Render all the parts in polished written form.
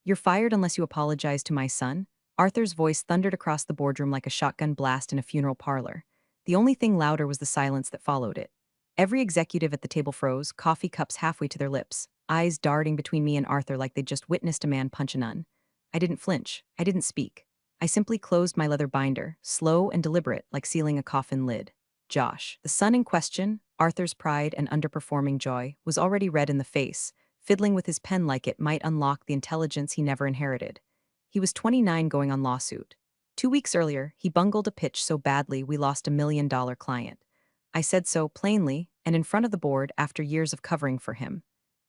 "You're fired unless you apologize to my son." Arthur's voice thundered across the boardroom like a shotgun blast in a funeral parlor. The only thing louder was the silence that followed it. Every executive at the table froze, coffee cups halfway to their lips, eyes darting between me and Arthur like they'd just witnessed a man punch a nun. I didn't flinch. I didn't speak. I simply closed my leather binder, slow and deliberate, like sealing a coffin lid. Josh, the son in question, Arthur's pride and underperforming joy, was already red in the face, fiddling with his pen like it might unlock the intelligence he never inherited. He was 29 going on lawsuit. 2 weeks earlier, he bungled a pitch so badly we lost $1 million client. I said so plainly and in front of the board after years of covering for him.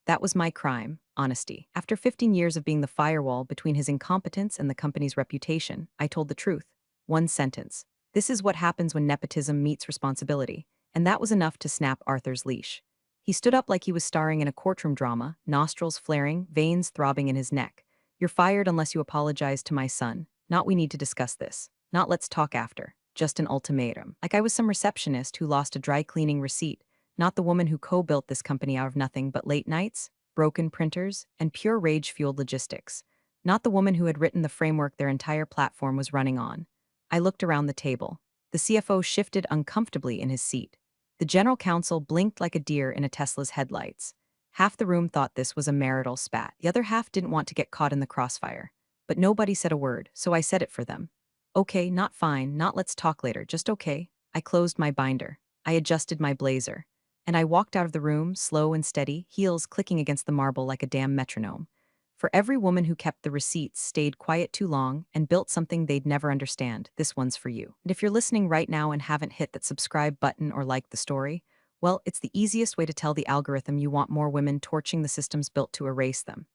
That was my crime, honesty. After 15 years of being the firewall between his incompetence and the company's reputation, I told the truth. One sentence. This is what happens when nepotism meets responsibility. And that was enough to snap Arthur's leash. He stood up like he was starring in a courtroom drama, nostrils flaring, veins throbbing in his neck. "You're fired unless you apologize to my son. Not we need to discuss this. Not let's talk after. Just an ultimatum." Like I was some receptionist who lost a dry cleaning receipt, not the woman who co-built this company out of nothing but late nights, broken printers, and pure rage-fueled logistics. Not the woman who had written the framework their entire platform was running on. I looked around the table. The CFO shifted uncomfortably in his seat. The general counsel blinked like a deer in a Tesla's headlights. Half the room thought this was a marital spat. The other half didn't want to get caught in the crossfire. But nobody said a word, so I said it for them. "Okay, not fine, not let's talk later, just okay." I closed my binder. I adjusted my blazer. And I walked out of the room, slow and steady, heels clicking against the marble like a damn metronome. For every woman who kept the receipts, stayed quiet too long, and built something they'd never understand, this one's for you. And if you're listening right now and haven't hit that subscribe button or liked the story, well, it's the easiest way to tell the algorithm you want more women torching the systems built to erase them.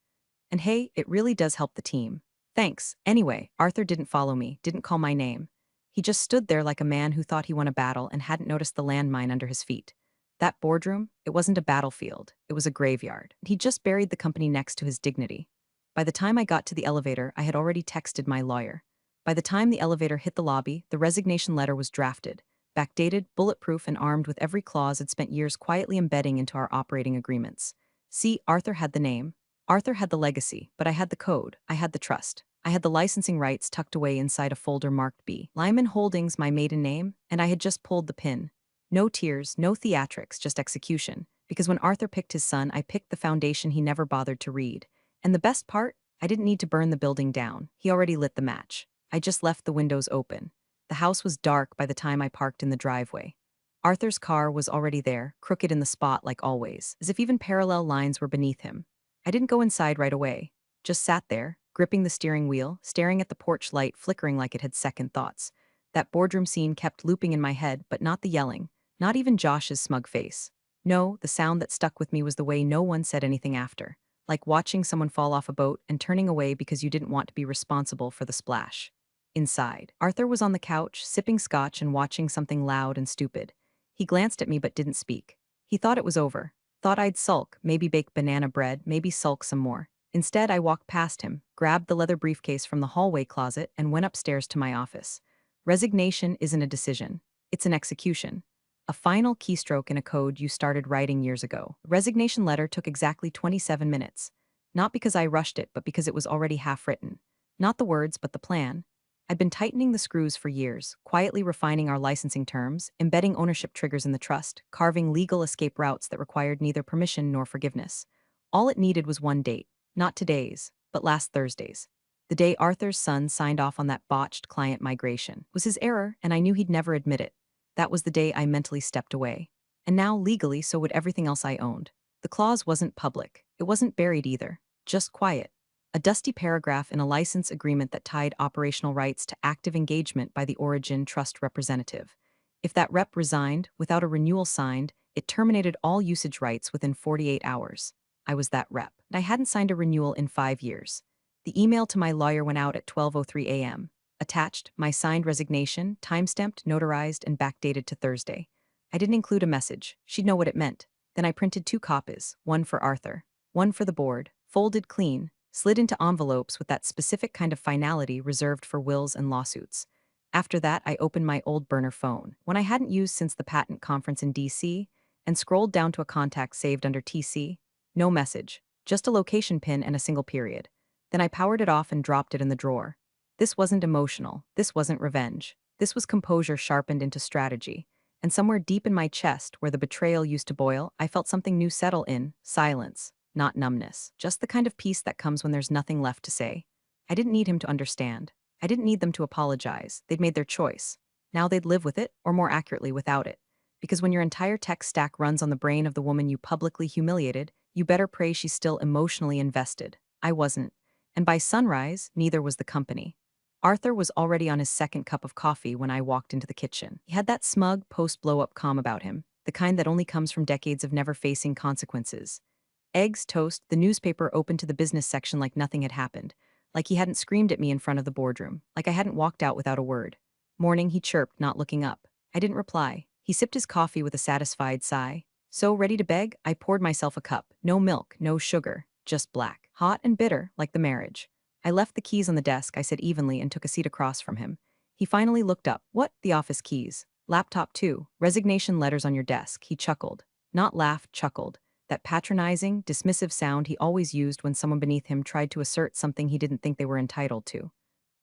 And hey, it really does help the team. Thanks. Anyway, Arthur didn't follow me, didn't call my name. He just stood there like a man who thought he won a battle and hadn't noticed the landmine under his feet. That boardroom, it wasn't a battlefield, it was a graveyard. He just buried the company next to his dignity. By the time I got to the elevator, I had already texted my lawyer. By the time the elevator hit the lobby, the resignation letter was drafted, backdated, bulletproof, and armed with every clause I'd spent years quietly embedding into our operating agreements. See, Arthur had the name. Arthur had the legacy, but I had the code, I had the trust. I had the licensing rights tucked away inside a folder marked B. Lyman Holdings, my maiden name, and I had just pulled the pin. No tears, no theatrics, just execution. Because when Arthur picked his son, I picked the foundation he never bothered to read. And the best part? I didn't need to burn the building down. He already lit the match. I just left the windows open. The house was dark by the time I parked in the driveway. Arthur's car was already there, crooked in the spot like always, as if even parallel lines were beneath him. I didn't go inside right away. Just sat there, gripping the steering wheel, staring at the porch light flickering like it had second thoughts. That boardroom scene kept looping in my head, but not the yelling. Not even Josh's smug face. No, the sound that stuck with me was the way no one said anything after. Like watching someone fall off a boat and turning away because you didn't want to be responsible for the splash. Inside, Arthur was on the couch, sipping scotch and watching something loud and stupid. He glanced at me but didn't speak. He thought it was over. Thought I'd sulk, maybe bake banana bread, maybe sulk some more. Instead, I walked past him, grabbed the leather briefcase from the hallway closet, and went upstairs to my office. Resignation isn't a decision. It's an execution. A final keystroke in a code you started writing years ago. The resignation letter took exactly 27 minutes. Not because I rushed it, but because it was already half written. Not the words, but the plan. I'd been tightening the screws for years, quietly refining our licensing terms, embedding ownership triggers in the trust, carving legal escape routes that required neither permission nor forgiveness. All it needed was one date. Not today's, but last Thursday's. The day Arthur's son signed off on that botched client migration. It was his error, and I knew he'd never admit it. That was the day I mentally stepped away. And now, legally, so would everything else I owned. The clause wasn't public. It wasn't buried either. Just quiet. A dusty paragraph in a license agreement that tied operational rights to active engagement by the Origin Trust representative. If that rep resigned, without a renewal signed, it terminated all usage rights within 48 hours. I was that rep. And I hadn't signed a renewal in 5 years. The email to my lawyer went out at 12:03 a.m. Attached, my signed resignation, timestamped, notarized, and backdated to Thursday. I didn't include a message. She'd know what it meant. Then I printed 2 copies, one for Arthur, one for the board, folded clean, slid into envelopes with that specific kind of finality reserved for wills and lawsuits. After that, I opened my old burner phone, one I hadn't used since the patent conference in DC, and scrolled down to a contact saved under TC. No message, just a location pin and a single period. Then I powered it off and dropped it in the drawer. This wasn't emotional. This wasn't revenge. This was composure sharpened into strategy. And somewhere deep in my chest, where the betrayal used to boil, I felt something new settle in: silence, not numbness. Just the kind of peace that comes when there's nothing left to say. I didn't need him to understand. I didn't need them to apologize. They'd made their choice. Now they'd live with it, or more accurately, without it. Because when your entire tech stack runs on the brain of the woman you publicly humiliated, you better pray she's still emotionally invested. I wasn't. And by sunrise, neither was the company. Arthur was already on his second cup of coffee when I walked into the kitchen. He had that smug, post-blow-up calm about him, the kind that only comes from decades of never facing consequences. Eggs, toast, the newspaper open to the business section like nothing had happened, like he hadn't screamed at me in front of the boardroom, like I hadn't walked out without a word. Morning, he chirped, not looking up. I didn't reply. He sipped his coffee with a satisfied sigh. So, ready to beg, I poured myself a cup. No milk, no sugar, just black. Hot and bitter, like the marriage. I left the keys on the desk, I said evenly, and took a seat across from him. He finally looked up. What? The office keys. Laptop too. Resignation letters on your desk. He chuckled. Not laughed, chuckled. That patronizing, dismissive sound he always used when someone beneath him tried to assert something he didn't think they were entitled to.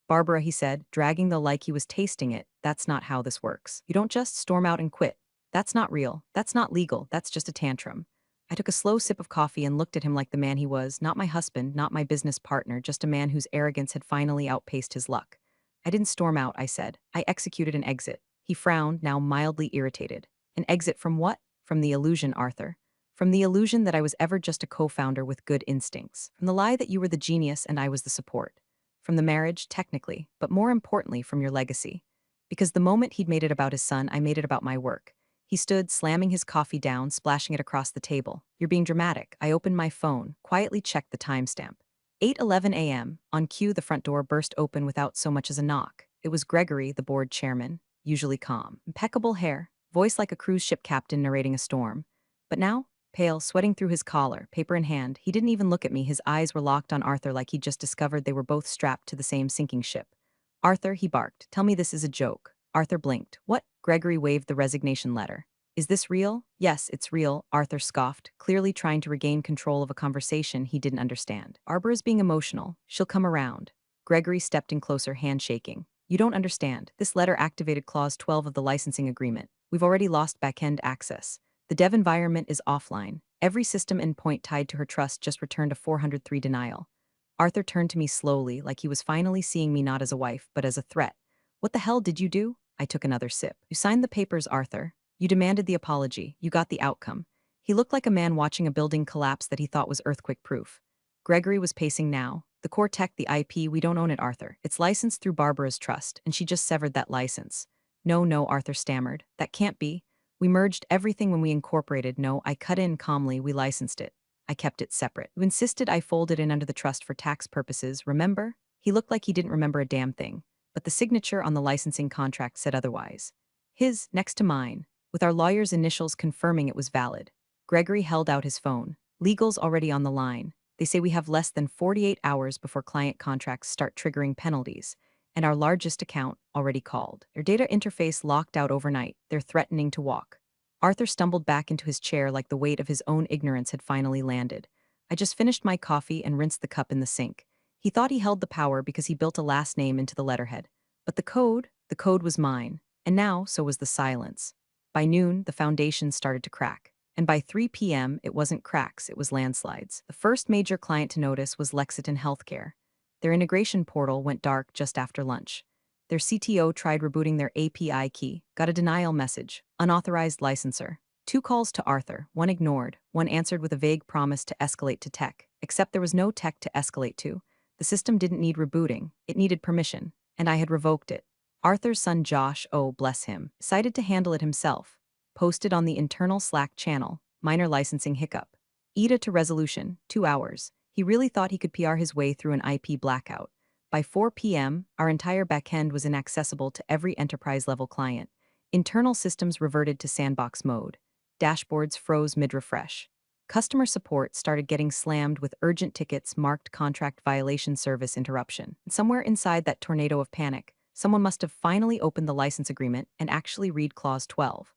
Barbara, he said, dragging the like he was tasting it, that's not how this works. You don't just storm out and quit. That's not real. That's not legal. That's just a tantrum. I took a slow sip of coffee and looked at him like the man he was, not my husband, not my business partner, just a man whose arrogance had finally outpaced his luck. I didn't storm out, I said. I executed an exit. He frowned, now mildly irritated. An exit from what? From the illusion, Arthur. From the illusion that I was ever just a co-founder with good instincts. From the lie that you were the genius and I was the support. From the marriage, technically, but more importantly, from your legacy. Because the moment he'd made it about his son, I made it about my work. He stood, slamming his coffee down, splashing it across the table. You're being dramatic. I opened my phone, quietly checked the timestamp. 8:11 a.m. On cue, the front door burst open without so much as a knock. It was Gregory, the board chairman, usually calm. Impeccable hair, voice like a cruise ship captain narrating a storm. But now, pale, sweating through his collar, paper in hand, he didn't even look at me. His eyes were locked on Arthur like he'd just discovered they were both strapped to the same sinking ship. Arthur, he barked, tell me this is a joke. Arthur blinked. What? Gregory waved the resignation letter. Is this real? Yes, it's real, Arthur scoffed, clearly trying to regain control of a conversation he didn't understand. Barbara's being emotional. She'll come around. Gregory stepped in closer, hand shaking. You don't understand. This letter activated Clause 12 of the licensing agreement. We've already lost back-end access. The dev environment is offline. Every system endpoint tied to her trust just returned a 403 denial. Arthur turned to me slowly, like he was finally seeing me not as a wife, but as a threat. What the hell did you do? I took another sip. You signed the papers, Arthur. You demanded the apology. You got the outcome. He looked like a man watching a building collapse that he thought was earthquake-proof. Gregory was pacing now. The core tech, the IP, we don't own it, Arthur. It's licensed through Barbara's trust, and she just severed that license. No, no, Arthur stammered. That can't be. We merged everything when we incorporated. No, I cut in calmly. We licensed it. I kept it separate. You insisted I folded in under the trust for tax purposes, remember? He looked like he didn't remember a damn thing, but the signature on the licensing contract said otherwise. His, next to mine, with our lawyer's initials confirming it was valid. Gregory held out his phone. Legal's already on the line. They say we have less than 48 hours before client contracts start triggering penalties, and our largest account already called. Their data interface locked out overnight. They're threatening to walk. Arthur stumbled back into his chair like the weight of his own ignorance had finally landed. I just finished my coffee and rinsed the cup in the sink. He thought he held the power because he built a last name into the letterhead. But the code was mine. And now, so was the silence. By noon, the foundation started to crack. And by 3 p.m., it wasn't cracks, it was landslides. The first major client to notice was Lexington Healthcare. Their integration portal went dark just after lunch. Their CTO tried rebooting their API key, got a denial message, unauthorized licensor. 2 calls to Arthur, one ignored, one answered with a vague promise to escalate to tech, except there was no tech to escalate to. The system didn't need rebooting, it needed permission, and I had revoked it. Arthur's son Josh, oh bless him, decided to handle it himself. Posted on the internal Slack channel, minor licensing hiccup. AITA to resolution, 2 hours. He really thought he could PR his way through an IP blackout. By 4 p.m., our entire backend was inaccessible to every enterprise-level client. Internal systems reverted to sandbox mode. Dashboards froze mid-refresh. Customer support started getting slammed with urgent tickets marked contract violation service interruption. And somewhere inside that tornado of panic, someone must have finally opened the license agreement and actually read Clause 12.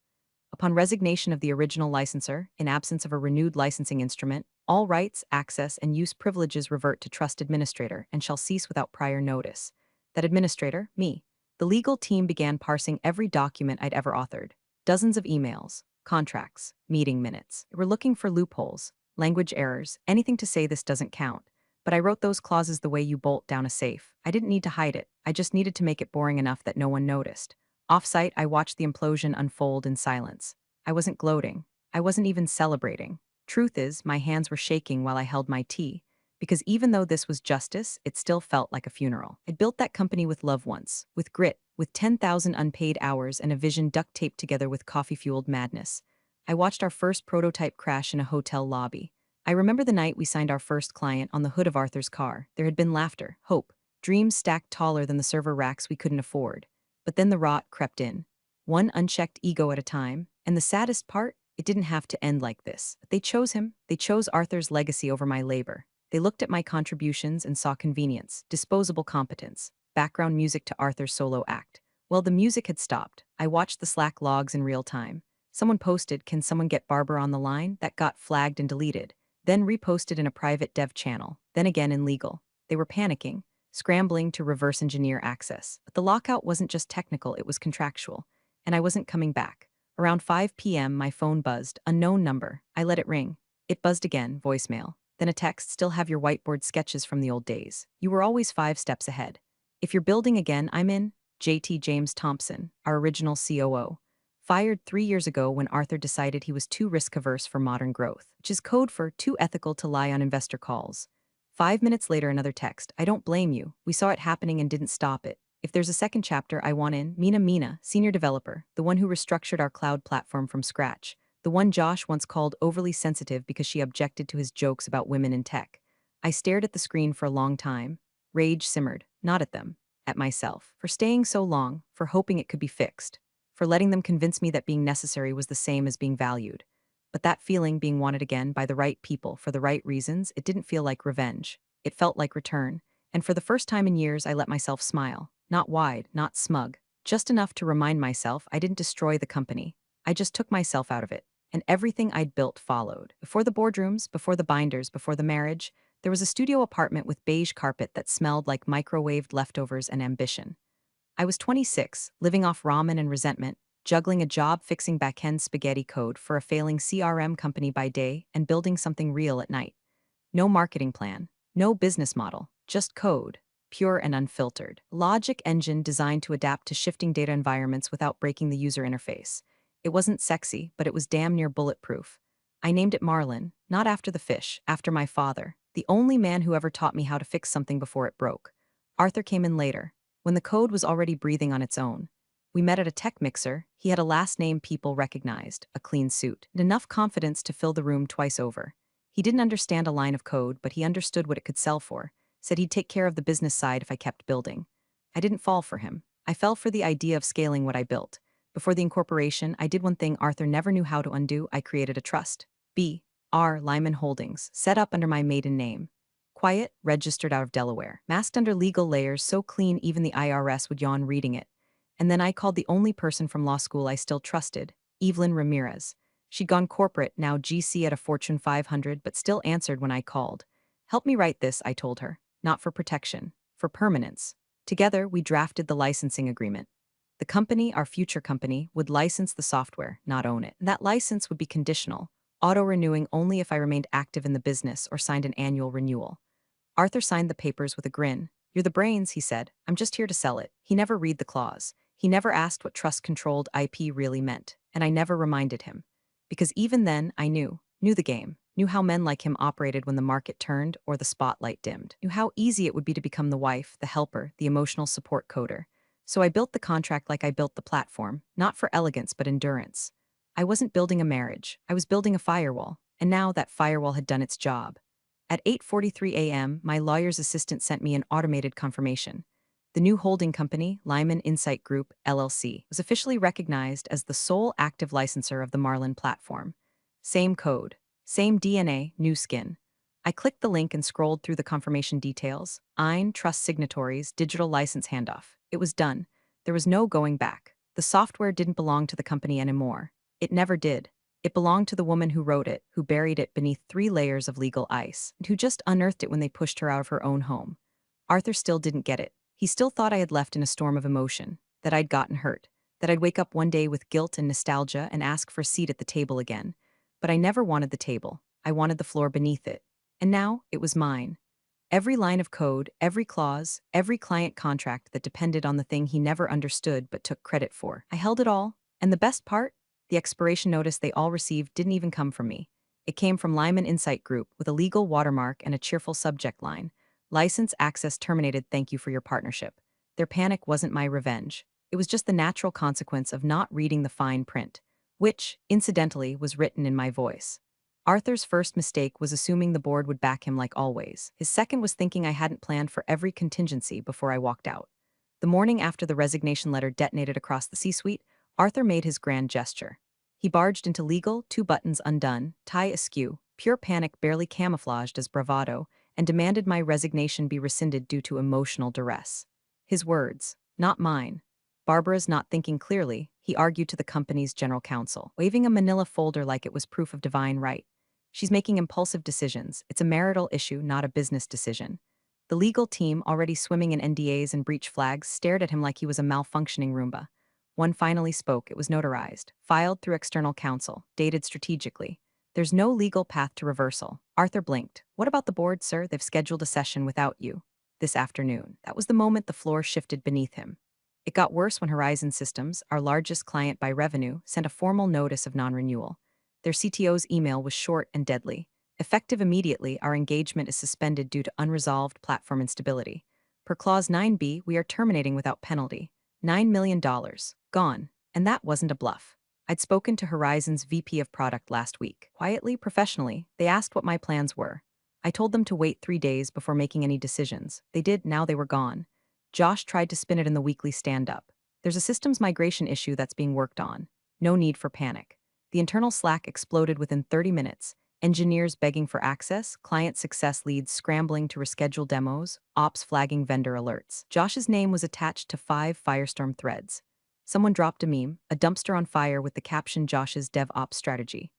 Upon resignation of the original licensor, in absence of a renewed licensing instrument, all rights, access, and use privileges revert to trust administrator and shall cease without prior notice. That administrator, me. The legal team began parsing every document I'd ever authored. Dozens of emails, contracts, meeting minutes. We're looking for loopholes, language errors, anything to say this doesn't count. But I wrote those clauses the way you bolt down a safe. I didn't need to hide it. I just needed to make it boring enough that no one noticed. Off-site, I watched the implosion unfold in silence. I wasn't gloating. I wasn't even celebrating. Truth is, my hands were shaking while I held my tea, because even though this was justice, it still felt like a funeral. I'd built that company with love once, with grit, with 10,000 unpaid hours and a vision duct taped together with coffee-fueled madness. I watched our first prototype crash in a hotel lobby. I remember the night we signed our first client on the hood of Arthur's car. There had been laughter, hope, dreams stacked taller than the server racks we couldn't afford. But then the rot crept in, one unchecked ego at a time, and the saddest part, it didn't have to end like this. They chose him. They chose Arthur's legacy over my labor. They looked at my contributions and saw convenience, disposable competence, background music to Arthur's solo act. Well, the music had stopped. I watched the Slack logs in real time. Someone posted, "Can someone get Barbara on the line?" That got flagged and deleted, then reposted in a private dev channel, then again in legal. They were panicking, scrambling to reverse engineer access. But the lockout wasn't just technical, it was contractual. And I wasn't coming back. Around 5 p.m., my phone buzzed, unknown number. I let it ring. It buzzed again, voicemail. Then a text, "Still have your whiteboard sketches from the old days. You were always 5 steps ahead. If you're building again, I'm in." JT James Thompson, our original COO. Fired 3 years ago when Arthur decided he was too risk-averse for modern growth, which is code for too ethical to lie on investor calls. 5 minutes later, another text, "I don't blame you. We saw it happening and didn't stop it. If there's a second chapter, I want in." Mina, senior developer, the one who restructured our cloud platform from scratch, the one Josh once called overly sensitive because she objected to his jokes about women in tech. I stared at the screen for a long time. Rage simmered, not at them, at myself, for staying so long, for hoping it could be fixed, for letting them convince me that being necessary was the same as being valued. But that feeling, being wanted again by the right people for the right reasons, it didn't feel like revenge. It felt like return. And for the first time in years, I let myself smile. Not wide, not smug. Just enough to remind myself I didn't destroy the company. I just took myself out of it. And everything I'd built followed. Before the boardrooms, before the binders, before the marriage, there was a studio apartment with beige carpet that smelled like microwaved leftovers and ambition. I was 26, living off ramen and resentment, juggling a job fixing backend spaghetti code for a failing CRM company by day and building something real at night. No marketing plan, no business model, just code, pure and unfiltered. Logic engine designed to adapt to shifting data environments without breaking the user interface. It wasn't sexy, but it was damn near bulletproof. I named it Marlin, not after the fish, after my father, the only man who ever taught me how to fix something before it broke. Arthur came in later, when the code was already breathing on its own. We met at a tech mixer. He had a last name people recognized, a clean suit, and enough confidence to fill the room twice over. He didn't understand a line of code, but he understood what it could sell for, said he'd take care of the business side if I kept building. I didn't fall for him. I fell for the idea of scaling what I built. Before the incorporation, I did one thing Arthur never knew how to undo. I created a trust. B.R. Lyman Holdings, set up under my maiden name. Quiet, registered out of Delaware, masked under legal layers so clean even the IRS would yawn reading it. And then I called the only person from law school I still trusted, Evelyn Ramirez. She'd gone corporate, now GC at a Fortune 500, but still answered when I called. "Help me write this," I told her. "Not for protection, for permanence." Together, we drafted the licensing agreement. The company, our future company, would license the software, not own it. That license would be conditional, auto-renewing only if I remained active in the business or signed an annual renewal. Arthur signed the papers with a grin. "You're the brains," he said. "I'm just here to sell it." He never read the clause. He never asked what trust-controlled IP really meant, and I never reminded him. Because even then, I knew the game, knew how men like him operated when the market turned or the spotlight dimmed, knew how easy it would be to become the wife, the helper, the emotional support coder. So I built the contract like I built the platform, not for elegance but endurance. I wasn't building a marriage, I was building a firewall, and now that firewall had done its job. At 8:43 a.m., my lawyer's assistant sent me an automated confirmation. The new holding company, Lyman Insight Group, LLC, was officially recognized as the sole active licensor of the Marlin platform. Same code, same DNA, new skin. I clicked the link and scrolled through the confirmation details. EIN, trust signatories, digital license handoff. It was done. There was no going back. The software didn't belong to the company anymore. It never did. It belonged to the woman who wrote it, who buried it beneath 3 layers of legal ice, and who just unearthed it when they pushed her out of her own home. Arthur still didn't get it. He still thought I had left in a storm of emotion, that I'd gotten hurt, that I'd wake up one day with guilt and nostalgia and ask for a seat at the table again. But I never wanted the table. I wanted the floor beneath it. And now it was mine. Every line of code, every clause, every client contract that depended on the thing he never understood but took credit for. I held it all, and the best part? The expiration notice they all received didn't even come from me. It came from Lyman Insight Group with a legal watermark and a cheerful subject line. License access terminated, thank you for your partnership. Their panic wasn't my revenge. It was just the natural consequence of not reading the fine print, which, incidentally, was written in my voice. Arthur's first mistake was assuming the board would back him like always. His second was thinking I hadn't planned for every contingency before I walked out. The morning after the resignation letter detonated across the C-suite, Arthur made his grand gesture. He barged into legal, 2 buttons undone, tie askew, pure panic barely camouflaged as bravado, and demanded my resignation be rescinded due to emotional duress. His words, not mine. Barbara's not thinking clearly, he argued to the company's general counsel, waving a manila folder like it was proof of divine right. She's making impulsive decisions. It's a marital issue, not a business decision. The legal team, already swimming in NDAs and breach flags, stared at him like he was a malfunctioning Roomba. One finally spoke. It was notarized, filed through external counsel, dated strategically. There's no legal path to reversal. Arthur blinked. What about the board, sir? They've scheduled a session without you. This afternoon. That was the moment the floor shifted beneath him. It got worse when Horizon Systems, our largest client by revenue, sent a formal notice of non-renewal. Their CTO's email was short and deadly. Effective immediately, our engagement is suspended due to unresolved platform instability. Per Clause 9B, we are terminating without penalty. $9 million. Gone. And that wasn't a bluff. I'd spoken to Horizon's VP of Product last week. Quietly, professionally, they asked what my plans were. I told them to wait 3 days before making any decisions. They did, now they were gone. Josh tried to spin it in the weekly stand-up. There's a systems migration issue that's being worked on. No need for panic. The internal Slack exploded within 30 minutes. Engineers begging for access, client success leads scrambling to reschedule demos, ops flagging vendor alerts. Josh's name was attached to 5 Firestorm threads. Someone dropped a meme, a dumpster on fire with the caption Josh's DevOps strategy.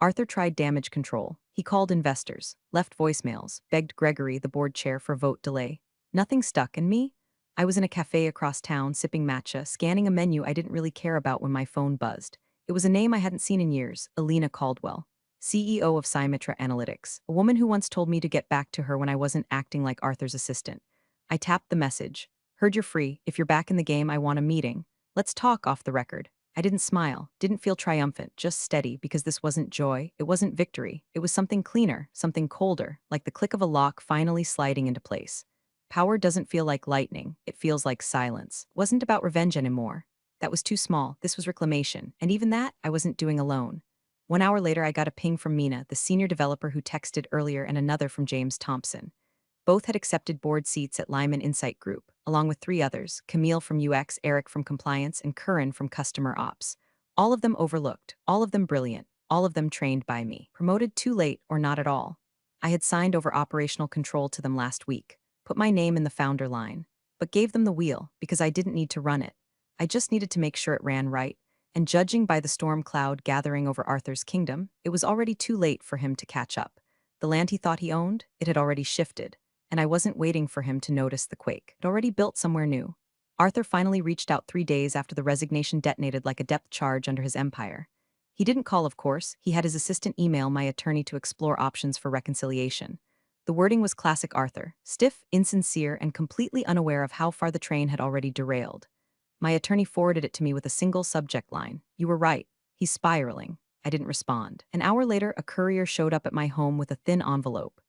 Arthur tried damage control. He called investors, left voicemails, begged Gregory, the board chair, for vote delay. Nothing stuck, and me? I was in a cafe across town, sipping matcha, scanning a menu I didn't really care about when my phone buzzed. It was a name I hadn't seen in years, Alina Caldwell, CEO of Symmetra Analytics, a woman who once told me to get back to her when I wasn't acting like Arthur's assistant. I tapped the message. Heard you're free. If you're back in the game, I want a meeting. Let's talk off the record. I didn't smile, didn't feel triumphant, just steady, because this wasn't joy, it wasn't victory. It was something cleaner, something colder, like the click of a lock finally sliding into place. Power doesn't feel like lightning, it feels like silence. It wasn't about revenge anymore. That was too small, this was reclamation, and even that I wasn't doing alone. 1 hour later I got a ping from Mina, the senior developer who texted earlier, and another from James Thompson. Both had accepted board seats at Lyman Insight Group, along with 3 others, Camille from UX, Eric from Compliance, and Curran from Customer Ops. All of them overlooked, all of them brilliant, all of them trained by me. Promoted too late or not at all. I had signed over operational control to them last week, put my name in the founder line, but gave them the wheel because I didn't need to run it. I just needed to make sure it ran right, and judging by the storm cloud gathering over Arthur's kingdom, it was already too late for him to catch up. The land he thought he owned, it had already shifted, and I wasn't waiting for him to notice the quake. It already built somewhere new. Arthur finally reached out 3 days after the resignation detonated like a depth charge under his empire. He didn't call, of course. He had his assistant email my attorney to explore options for reconciliation. The wording was classic Arthur, stiff, insincere, and completely unaware of how far the train had already derailed. My attorney forwarded it to me with a single subject line. You were right. He's spiraling. I didn't respond. An hour later, a courier showed up at my home with a thin envelope.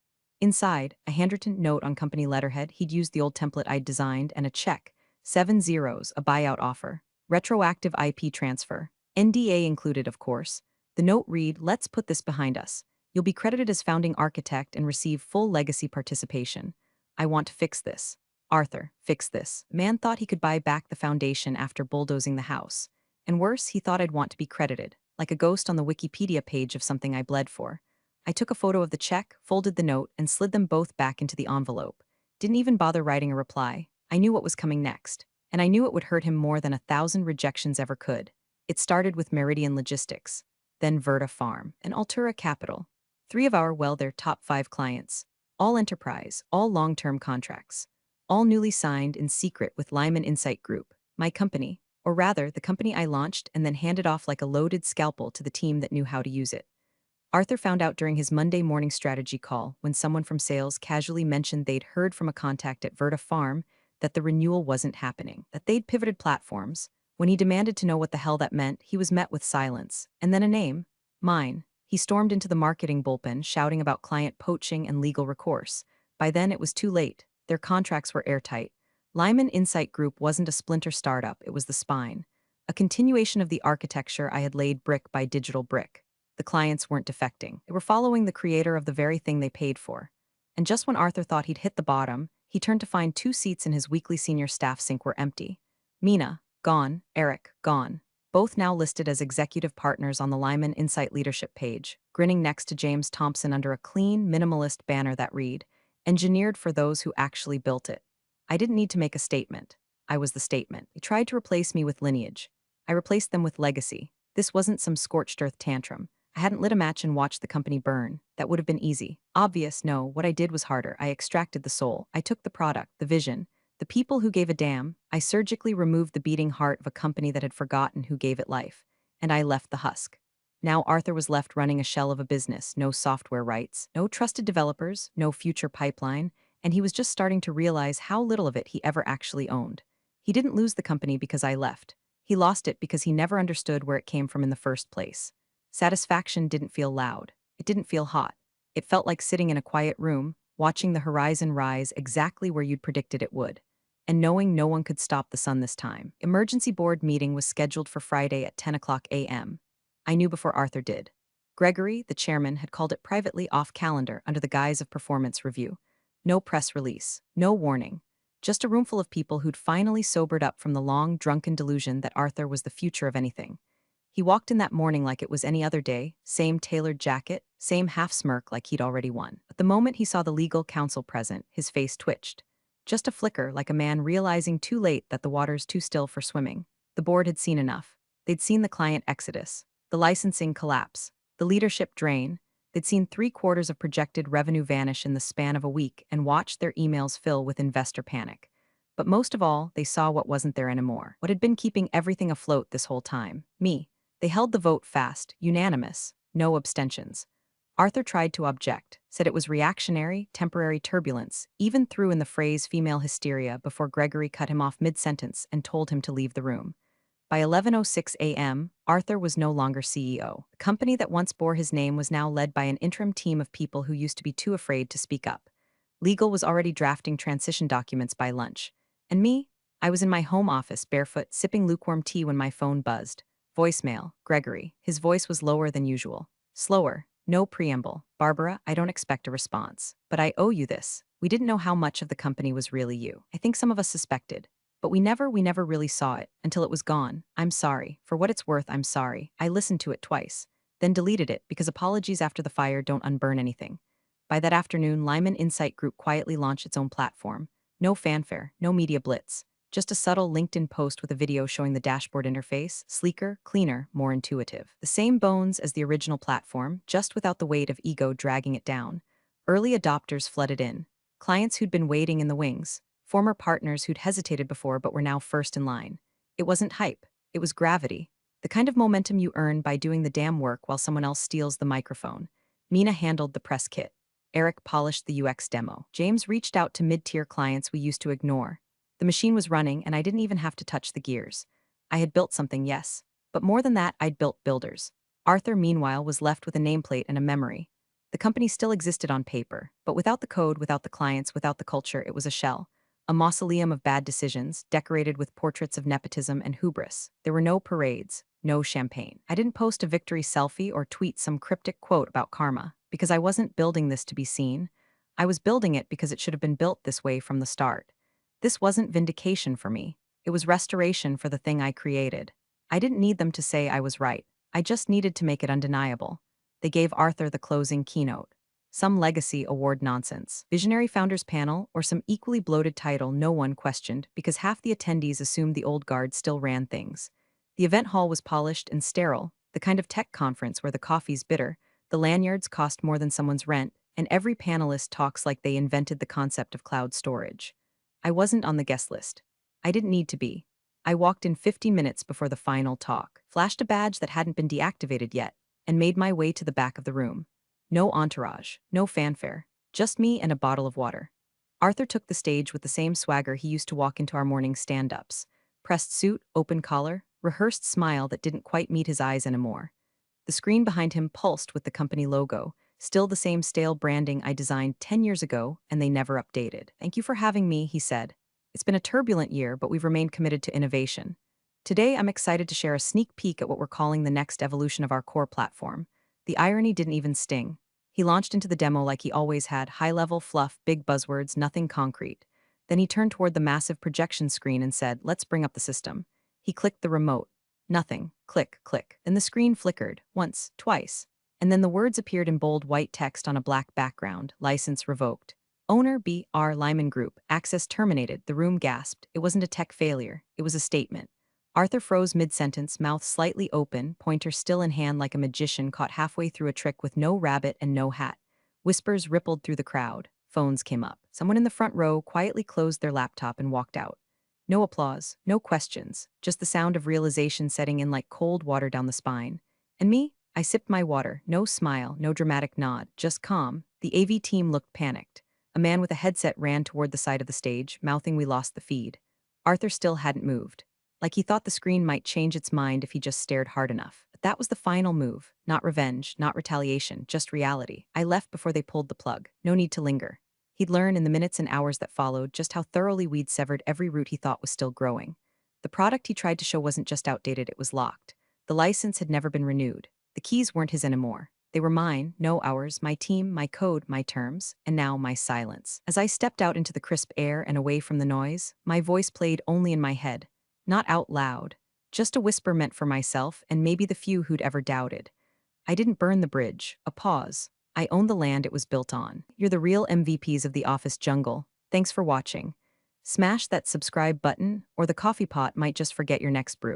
Inside, a handwritten note on company letterhead. He'd used the old template I'd designed, and a check. 7 zeros, a buyout offer. Retroactive IP transfer. NDA included, of course. The note read, let's put this behind us. You'll be credited as founding architect and receive full legacy participation. I want to fix this. Arthur, fix this. Man thought he could buy back the foundation after bulldozing the house. And worse, he thought I'd want to be credited, like a ghost on the Wikipedia page of something I bled for. I took a photo of the check, folded the note, and slid them both back into the envelope. Didn't even bother writing a reply. I knew what was coming next, and I knew it would hurt him more than 1,000 rejections ever could. It started with Meridian Logistics, then Verta Farm, and Altura Capital. Three of our, well, their top 5 clients. All enterprise, all long-term contracts. All newly signed in secret with Lyman Insight Group, my company, or rather, the company I launched and then handed off like a loaded scalpel to the team that knew how to use it. Arthur found out during his Monday morning strategy call when someone from sales casually mentioned they'd heard from a contact at Verta Farm that the renewal wasn't happening, that they'd pivoted platforms. When he demanded to know what the hell that meant, he was met with silence, and then a name, mine. He stormed into the marketing bullpen, shouting about client poaching and legal recourse. By then, it was too late. Their contracts were airtight. Lyman Insight Group wasn't a splinter startup, it was the spine. A continuation of the architecture I had laid brick by digital brick. The clients weren't defecting. They were following the creator of the very thing they paid for. And just when Arthur thought he'd hit the bottom, he turned to find 2 seats in his weekly senior staff sync were empty. Mina, gone. Eric, gone. Both now listed as executive partners on the Lyman Insight leadership page, grinning next to James Thompson under a clean, minimalist banner that read, "Engineered for those who actually built it." I didn't need to make a statement. I was the statement. They tried to replace me with lineage. I replaced them with legacy. This wasn't some scorched earth tantrum. I hadn't lit a match and watched the company burn. That would have been easy. Obvious, no, what I did was harder. I extracted the soul. I took the product, the vision, the people who gave a damn. I surgically removed the beating heart of a company that had forgotten who gave it life. And I left the husk. Now Arthur was left running a shell of a business, no software rights, no trusted developers, no future pipeline, and he was just starting to realize how little of it he ever actually owned. He didn't lose the company because I left. He lost it because he never understood where it came from in the first place. Satisfaction didn't feel loud. It didn't feel hot. It felt like sitting in a quiet room, watching the horizon rise exactly where you'd predicted it would, and knowing no one could stop the sun this time. Emergency board meeting was scheduled for Friday at 10 o'clock a.m. I knew before Arthur did. Gregory, the chairman, had called it privately off calendar under the guise of performance review. No press release, no warning. Just a roomful of people who'd finally sobered up from the long, drunken delusion that Arthur was the future of anything. He walked in that morning like it was any other day, same tailored jacket, same half-smirk like he'd already won. But the moment he saw the legal counsel present, his face twitched. Just a flicker, like a man realizing too late that the water's too still for swimming. The board had seen enough. They'd seen the client exodus, the licensing collapse, the leadership drain. They'd seen 3/4 of projected revenue vanish in the span of a week and watched their emails fill with investor panic. But most of all, they saw what wasn't there anymore. What had been keeping everything afloat this whole time. Me. They held the vote fast, unanimous, no abstentions. Arthur tried to object, said it was reactionary, temporary turbulence, even threw in the phrase female hysteria before Gregory cut him off mid-sentence and told him to leave the room. By 11:06 a.m., Arthur was no longer CEO. The company that once bore his name was now led by an interim team of people who used to be too afraid to speak up. Legal was already drafting transition documents by lunch. And me? I was in my home office, barefoot, sipping lukewarm tea when my phone buzzed. Voicemail, Gregory. His voice was lower than usual. Slower. No preamble. Barbara, I don't expect a response. But I owe you this. We didn't know how much of the company was really you. I think some of us suspected. But we never really saw it, until it was gone. I'm sorry. For what it's worth, I'm sorry. I listened to it twice. Then deleted it, because apologies after the fire don't unburn anything. By that afternoon, Lyman Insight Group quietly launched its own platform. No fanfare, no media blitz. Just a subtle LinkedIn post with a video showing the dashboard interface, sleeker, cleaner, more intuitive. The same bones as the original platform, just without the weight of ego dragging it down. Early adopters flooded in. Clients who'd been waiting in the wings. Former partners who'd hesitated before but were now first in line. It wasn't hype. It was gravity. The kind of momentum you earn by doing the damn work while someone else steals the microphone. Mina handled the press kit. Eric polished the UX demo. James reached out to mid-tier clients we used to ignore. The machine was running, and I didn't even have to touch the gears. I had built something, yes. But more than that, I'd built builders. Arthur, meanwhile, was left with a nameplate and a memory. The company still existed on paper, but without the code, without the clients, without the culture, it was a shell. A mausoleum of bad decisions, decorated with portraits of nepotism and hubris. There were no parades, no champagne. I didn't post a victory selfie or tweet some cryptic quote about karma, because I wasn't building this to be seen. I was building it because it should have been built this way from the start. This wasn't vindication for me. It was restoration for the thing I created. I didn't need them to say I was right. I just needed to make it undeniable. They gave Arthur the closing keynote. Some legacy award nonsense. Visionary Founders Panel, or some equally bloated title no one questioned because half the attendees assumed the old guard still ran things. The event hall was polished and sterile, the kind of tech conference where the coffee's bitter, the lanyards cost more than someone's rent, and every panelist talks like they invented the concept of cloud storage. I wasn't on the guest list. I didn't need to be. I walked in 50 minutes before the final talk, flashed a badge that hadn't been deactivated yet, and made my way to the back of the room. No entourage, no fanfare, just me and a bottle of water. Arthur took the stage with the same swagger he used to walk into our morning stand-ups. Pressed suit, open collar, rehearsed smile that didn't quite meet his eyes anymore. The screen behind him pulsed with the company logo, still the same stale branding I designed 10 years ago and they never updated. "Thank you for having me," he said. "It's been a turbulent year, but we've remained committed to innovation. Today, I'm excited to share a sneak peek at what we're calling the next evolution of our core platform." The irony didn't even sting. He launched into the demo like he always had, high-level fluff, big buzzwords, nothing concrete. Then he turned toward the massive projection screen and said, "Let's bring up the system." He clicked the remote. Nothing. Click, click. Then the screen flickered, once, twice. And then the words appeared in bold white text on a black background, license revoked. Owner B.R. Lyman Group, access terminated. The room gasped. It wasn't a tech failure, it was a statement. Arthur froze mid-sentence, mouth slightly open, pointer still in hand like a magician caught halfway through a trick with no rabbit and no hat. Whispers rippled through the crowd. Phones came up. Someone in the front row quietly closed their laptop and walked out. No applause, no questions, just the sound of realization setting in like cold water down the spine. And me? I sipped my water, no smile, no dramatic nod, just calm. The AV team looked panicked. A man with a headset ran toward the side of the stage, mouthing we lost the feed. Arthur still hadn't moved. Like he thought the screen might change its mind if he just stared hard enough. But that was the final move. Not revenge, not retaliation, just reality. I left before they pulled the plug. No need to linger. He'd learn in the minutes and hours that followed just how thoroughly we'd severed every root he thought was still growing. The product he tried to show wasn't just outdated, it was locked. The license had never been renewed. The keys weren't his anymore. They were mine, no ours, my team, my code, my terms, and now my silence. As I stepped out into the crisp air and away from the noise, my voice played only in my head. Not out loud. Just a whisper meant for myself and maybe the few who'd ever doubted. I didn't burn the bridge. A pause. I own the land it was built on. You're the real MVPs of the office jungle. Thanks for watching. Smash that subscribe button, or the coffee pot might just forget your next brew.